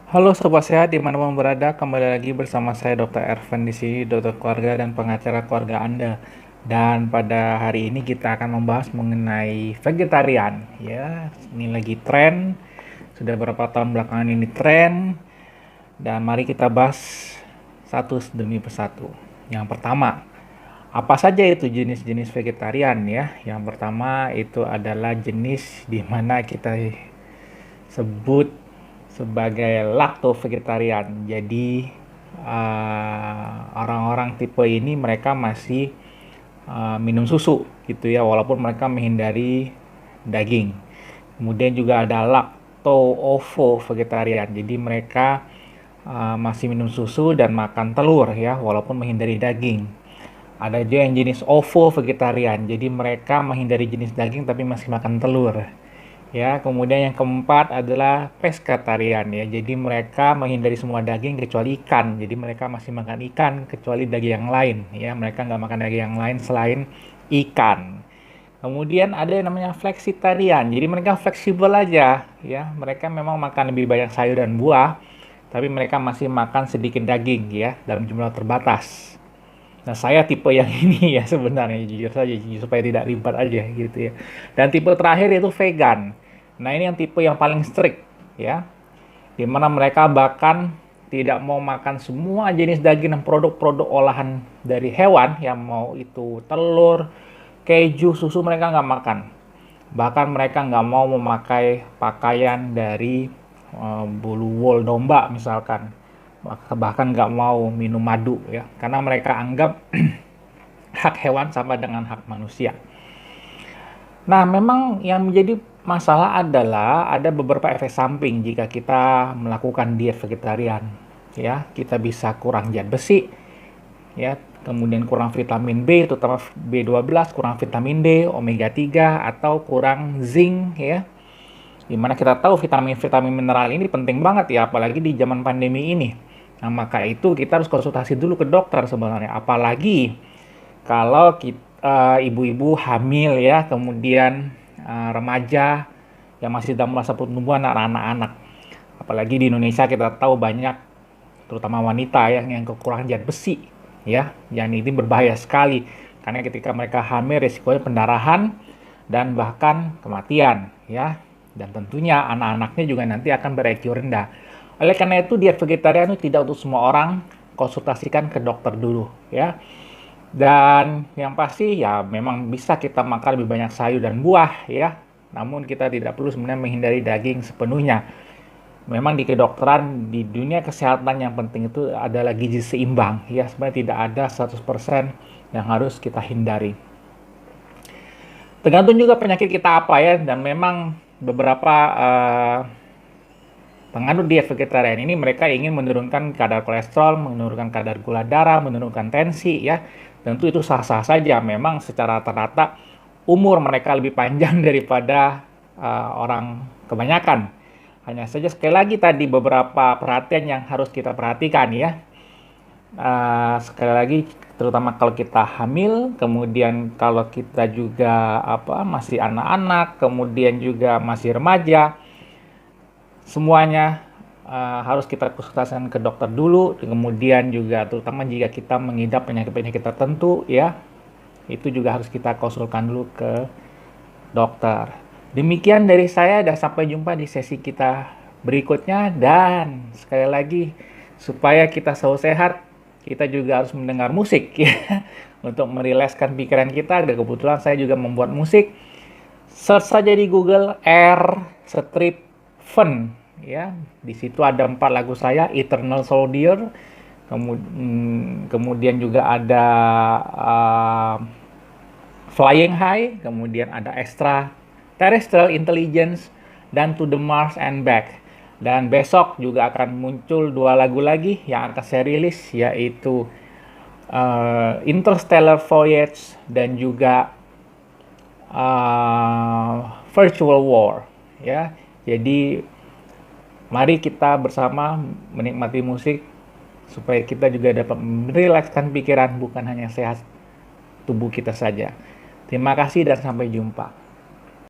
Halo Sobat Sehat dimanapun berada, kembali lagi bersama saya Dr. Ervan di sini, dokter keluarga dan pengacara keluarga Anda. Dan pada hari ini kita akan membahas mengenai vegetarian. Ya, ini lagi tren, sudah beberapa tahun belakangan ini tren. Dan mari kita bahas satu demi persatu. Yang pertama, apa saja itu jenis-jenis vegetarian ya? Yang pertama itu adalah jenis di mana kita sebut sebagai lacto vegetarian. Jadi orang-orang tipe ini mereka masih minum susu gitu ya, walaupun mereka menghindari daging. Kemudian juga ada lacto ovo vegetarian. Jadi mereka masih minum susu dan makan telur ya, walaupun menghindari daging. Ada juga yang jenis ovo vegetarian. Jadi mereka menghindari jenis daging tapi masih makan telur. Ya, kemudian yang keempat adalah pescatarian ya. Jadi mereka menghindari semua daging kecuali ikan. Jadi mereka masih makan ikan kecuali daging yang lain ya. Mereka nggak makan daging yang lain selain ikan. Kemudian ada yang namanya flexitarian. Jadi mereka fleksibel aja ya. Mereka memang makan lebih banyak sayur dan buah, tapi mereka masih makan sedikit daging ya dalam jumlah terbatas. Nah, saya tipe yang ini ya sebenarnya, jujur saja, jujur, supaya tidak ribet aja gitu ya. Dan tipe terakhir itu vegan. Nah, ini yang tipe yang paling strict ya. Dimana mereka bahkan tidak mau makan semua jenis daging dan produk-produk olahan dari hewan, yang mau itu telur, keju, susu, mereka nggak makan. Bahkan mereka nggak mau memakai pakaian dari bulu wol domba misalkan, bahkan nggak mau minum madu ya, karena mereka anggap hak hewan sama dengan hak manusia. Nah, memang yang menjadi masalah adalah ada beberapa efek samping jika kita melakukan diet vegetarian. Ya, kita bisa kurang zat besi, ya, kemudian kurang vitamin B, terutama B12, kurang vitamin D, omega 3, atau kurang zinc ya. Dimana kita tahu vitamin-vitamin mineral ini penting banget ya, apalagi di zaman pandemi ini. Nah, maka itu kita harus konsultasi dulu ke dokter sebenarnya. Apalagi kalau kita ibu-ibu hamil ya, kemudian remaja yang masih dalam masa pertumbuhan, anak-anak. Apalagi di Indonesia kita tahu banyak, terutama wanita ya, yang kekurangan zat besi ya. Yang ini berbahaya sekali karena ketika mereka hamil risikonya pendarahan dan bahkan kematian ya. Dan tentunya anak-anaknya juga nanti akan ber-IQ rendah. Oleh karena itu diet vegetarian itu tidak untuk semua orang, konsultasikan ke dokter dulu ya. Dan yang pasti ya memang bisa kita makan lebih banyak sayur dan buah ya. Namun kita tidak perlu sebenarnya menghindari daging sepenuhnya. Memang di kedokteran, di dunia kesehatan yang penting itu adalah gizi seimbang ya. Sebenarnya tidak ada 100% yang harus kita hindari. Tergantung juga penyakit kita apa ya, dan memang beberapa penganut diet vegetarian ini mereka ingin menurunkan kadar kolesterol, menurunkan kadar gula darah, menurunkan tensi ya. Tentu itu sah-sah saja. Memang secara rata-rata umur mereka lebih panjang daripada orang kebanyakan. Hanya saja sekali lagi tadi beberapa perhatian yang harus kita perhatikan ya. Sekali lagi, terutama kalau kita hamil, kemudian kalau kita juga masih anak-anak, kemudian juga masih remaja, semuanya harus kita konsultasikan ke dokter dulu. Kemudian juga terutama jika kita mengidap penyakit-penyakit tertentu ya, itu juga harus kita konsulkan dulu ke dokter. Demikian dari saya, dan sampai jumpa di sesi kita berikutnya. Dan sekali lagi, supaya kita selalu sehat, kita juga harus mendengar musik ya, untuk merilekskan pikiran kita. Dan kebetulan saya juga membuat musik. Search saja di Google R Strip Fun ya. Di situ ada 4 lagu saya: Eternal Soldier, kemudian juga ada Flying High, kemudian ada Extra Terrestrial Intelligence, dan To the Mars and Back. Dan besok juga akan muncul 2 lagu lagi yang akan saya rilis, yaitu Interstellar Voyage dan juga Virtual War ya. Jadi mari kita bersama menikmati musik supaya kita juga dapat merilekskan pikiran, bukan hanya sehat tubuh kita saja. Terima kasih dan sampai jumpa.